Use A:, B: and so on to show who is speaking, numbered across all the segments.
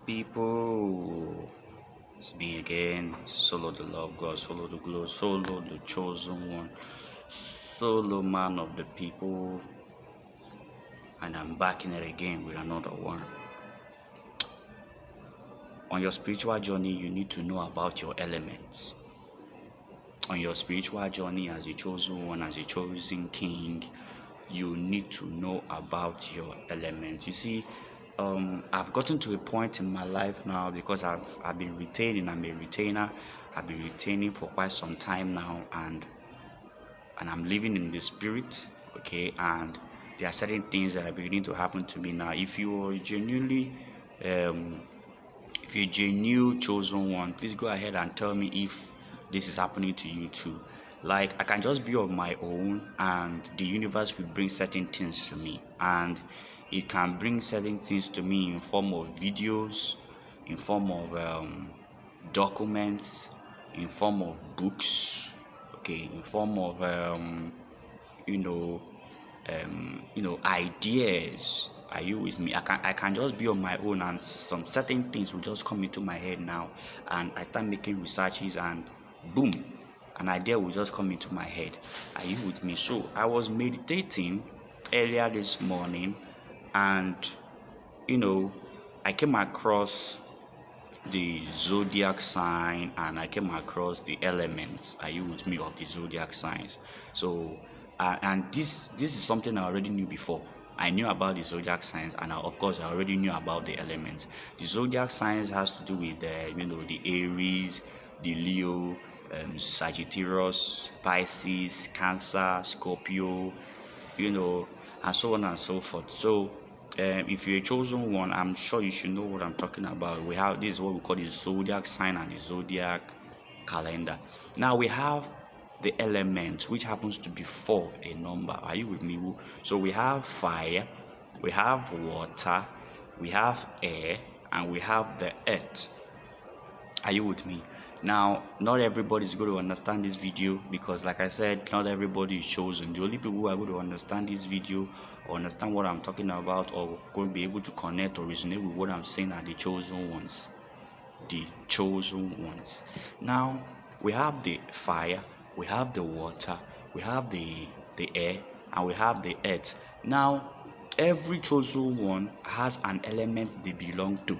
A: People, it's me again. Solo the love God, solo the glow, solo the chosen one, solo man of the people, and I'm back in it again with another one. On your spiritual journey, you need to know about your elements. On your spiritual journey, as a chosen one, as a chosen king, you need to know about your elements. You see, I've gotten to a point in my life now because I've been retaining. I'm a retainer. I've been retaining for quite some time now, and I'm living in the spirit. Okay, and there are certain things that are beginning to happen to me now. Um, if you're a genuine chosen one, please go ahead and tell me if this is happening to you too. Like I can just be on my own, and the universe will bring certain things to me, and it can bring certain things to me in form of videos, in form of documents, in form of books, okay, in form of you know ideas. Are you with me? I can just be on my own, and some certain things will just come into my head now, and I start making researches, and boom, an idea will just come into my head. Are you with me? So I was meditating earlier this morning, and you know I came across the zodiac sign, and I came across the elements. Are you with me, of the zodiac signs? So and this is something I already knew before. I knew about the zodiac signs, and of course I already knew about the elements. The zodiac signs has to do with the Aries, the Leo, Sagittarius, Pisces, Cancer, Scorpio, you know, and so on and so forth. So, if you're a chosen one, I'm sure you should know what I'm talking about. We have this is what we call the zodiac sign and the zodiac calendar. Now we have the element, which happens to be four, a number. Are you with me? So we have fire, we have water, we have air, and we have the earth. Are you with me? Now, not everybody is going to understand this video because, like I said, not everybody is chosen. The only people who are going to understand this video or understand what I'm talking about or going to be able to connect or resonate with what I'm saying are the chosen ones. The chosen ones. Now, we have the fire, we have the water, we have the air, and we have the earth. Now, every chosen one has an element they belong to.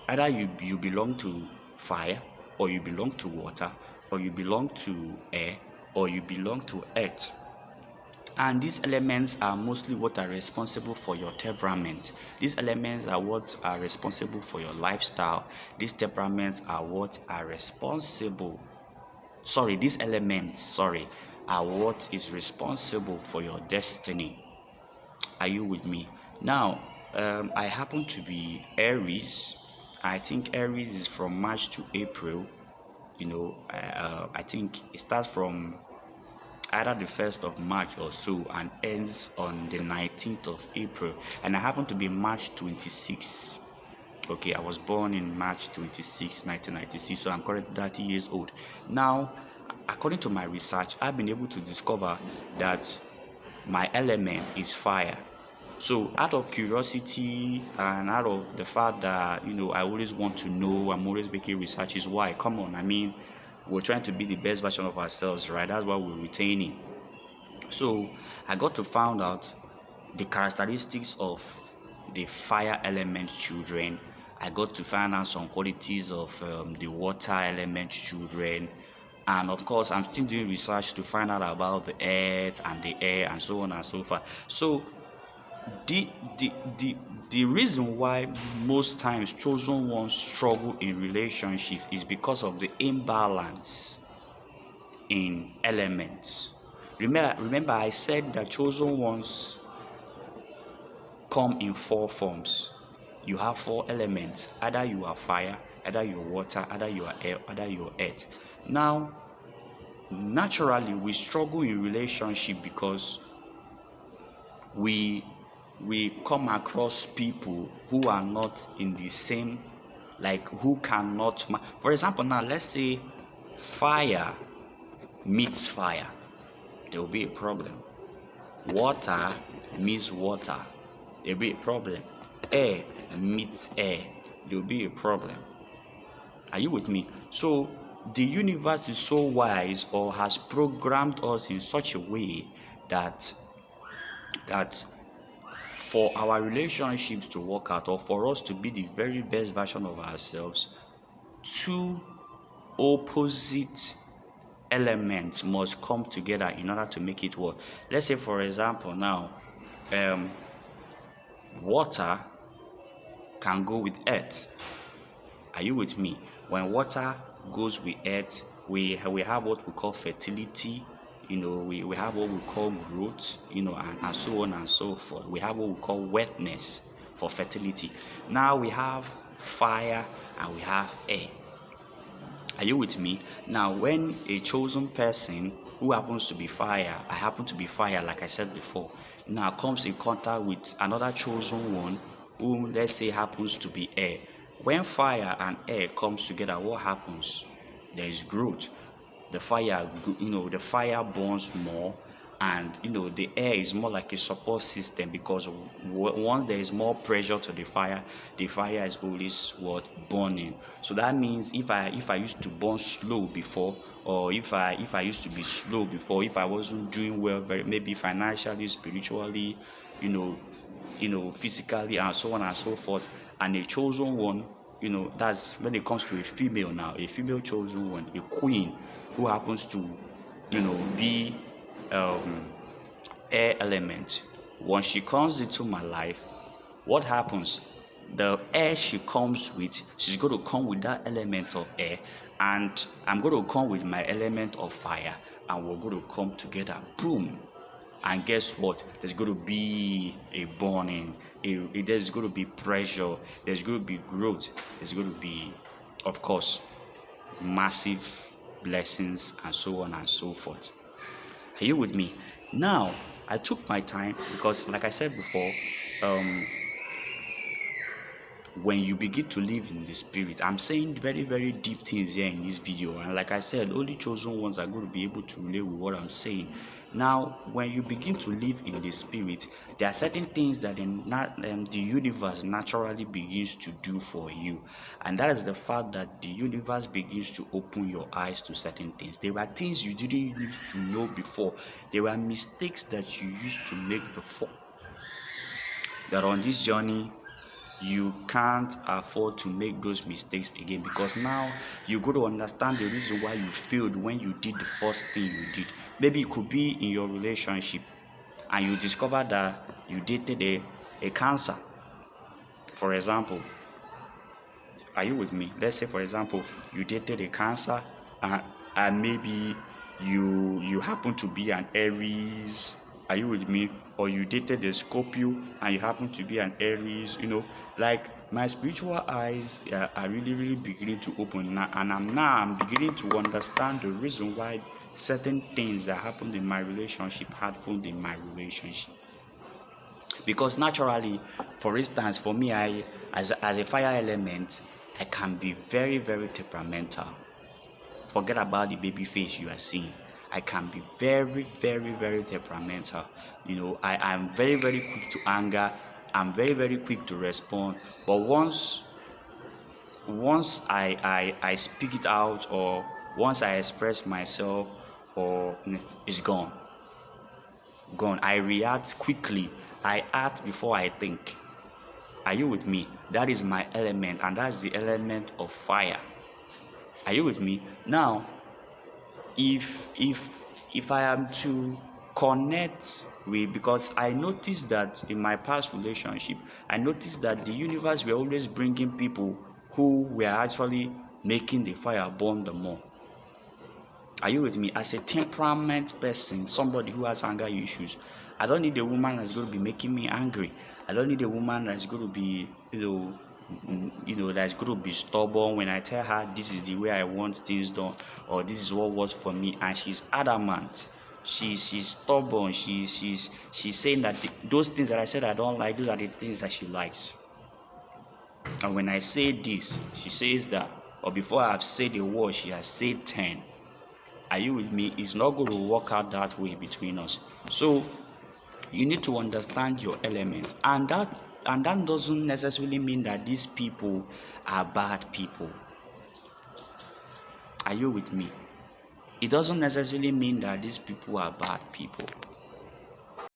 A: Either you belong to fire, or you belong to water, or you belong to air, or you belong to earth. And these elements are mostly what are responsible for your temperament. These elements are what are responsible for your lifestyle. These temperaments are what are responsible. These elements, are what is responsible for your destiny. Are you with me? Now, I happen to be Aries. I think Aries is from March to April. I think it starts from either the 1st of March or so and ends on the 19th of April. And I happen to be March 26. Okay, I was born in March 26, 1996, so I'm currently 30 years old. Now, according to my research, I've been able to discover that my element is fire. So out of curiosity and out of the fact that I always want to know, I'm always making researches. Why? Come on, I mean, we're trying to be the best version of ourselves, right? That's why we're retaining. So I got to find out the characteristics of the fire element children. I got to find out some qualities of the water element children, and of course I'm still doing research to find out about the earth and the air and so on and so forth. So the the the the reason why most times chosen ones struggle in relationships is because of the imbalance in elements. Remember I said that chosen ones come in four forms. You have four elements. Either you are fire, either you're water, either you are air, either you're earth. Now, naturally we struggle in relationship because we come across people who are not in the same, like who cannot for example, now let's say fire meets fire, there will be a problem. Water meets water, there will be a problem. air meets air, there will be a problem. Are you with me? So the universe is so wise, or has programmed us in such a way that that for our relationships to work out, or for us to be the very best version of ourselves, two opposite elements must come together in order to make it work. Let's say, for example, now um, water can go with earth. Are you with me? When water goes with earth, we have what we call fertility. We have what we call growth, and so on and so forth. We have what we call wetness for fertility. Now we have fire and we have air. Are you with me? Now, when a chosen person who happens to be fire, I happen to be fire, like I said before, now comes in contact with another chosen one who, let's say, happens to be air. When fire and air comes together, what happens? There is growth. The fire burns more, and the air is more like a support system, because once there is more pressure to the fire is always what burning. So that means if I used to burn slow before, or if I used to be slow before, if I wasn't doing well, maybe financially, spiritually, physically, and so on and so forth, and a chosen one, that's when it comes to a female. Now a female chosen one, a queen, who happens to be um, air element. Once she comes into my life, what happens? The air she comes with, she's going to come with that element of air, and I'm going to come with my element of fire, and we're going to come together. Boom. And guess what? There's going to be a burning, there's going to be pressure, there's going to be growth, there's going to be, of course, massive blessings, and so on and so forth. Are you with me? Now, I took my time because, like I said before, um, when you begin to live in the spirit, I'm saying very, very deep things here in this video, and like I said, only chosen ones are going to be able to relate with what I'm saying. Now, when you begin to live in the spirit, there are certain things that the universe naturally begins to do for you, and that is the fact that the universe begins to open your eyes to certain things. There were things you didn't used to know before. There were mistakes that you used to make before, that on this journey you can't afford to make those mistakes again, because now you got to understand the reason why you failed when you did the first thing you did. Maybe it could be in your relationship, and you discover that you dated a cancer, for example. Are you with me? Let's say, for example, you dated a cancer, and maybe you happen to be an Aries. Are you with me? Or you dated a Scorpio and you happen to be an Aries. Like, my spiritual eyes are really, really beginning to open now, and I'm beginning to understand the reason why certain things that happened in my relationship happened in my relationship. Because naturally, for instance, for me, as a fire element, I can be very, very temperamental. Forget about the baby face you are seeing. I can be very, very, very temperamental. I am very, very quick to anger. I'm very, very quick to respond. But once I speak it out, or once I express myself, or it's gone. Gone. I react quickly. I act before I think. Are you with me? That is my element, and that's the element of fire. Are you with me? Now, if I am to connect with, because I noticed that in my past relationship, I noticed that the universe were always bringing people who were actually making the fire burn the more. Are you with me? As a temperament person, somebody who has anger issues, I don't need a woman that's going to be making me angry. I don't need a woman that's going to be, that's going to be stubborn when I tell her this is the way I want things done, or this is what works for me, and she's adamant. She's stubborn. She's saying that those things that I said I don't like, those are the things that she likes. And when I say this, she says that, or before I've said a word, she has said 10. Are you with me? It's not going to work out that way between us. So you need to understand your element, and that and that doesn't necessarily mean that these people are bad people. Are you with me? It doesn't necessarily mean that these people are bad people.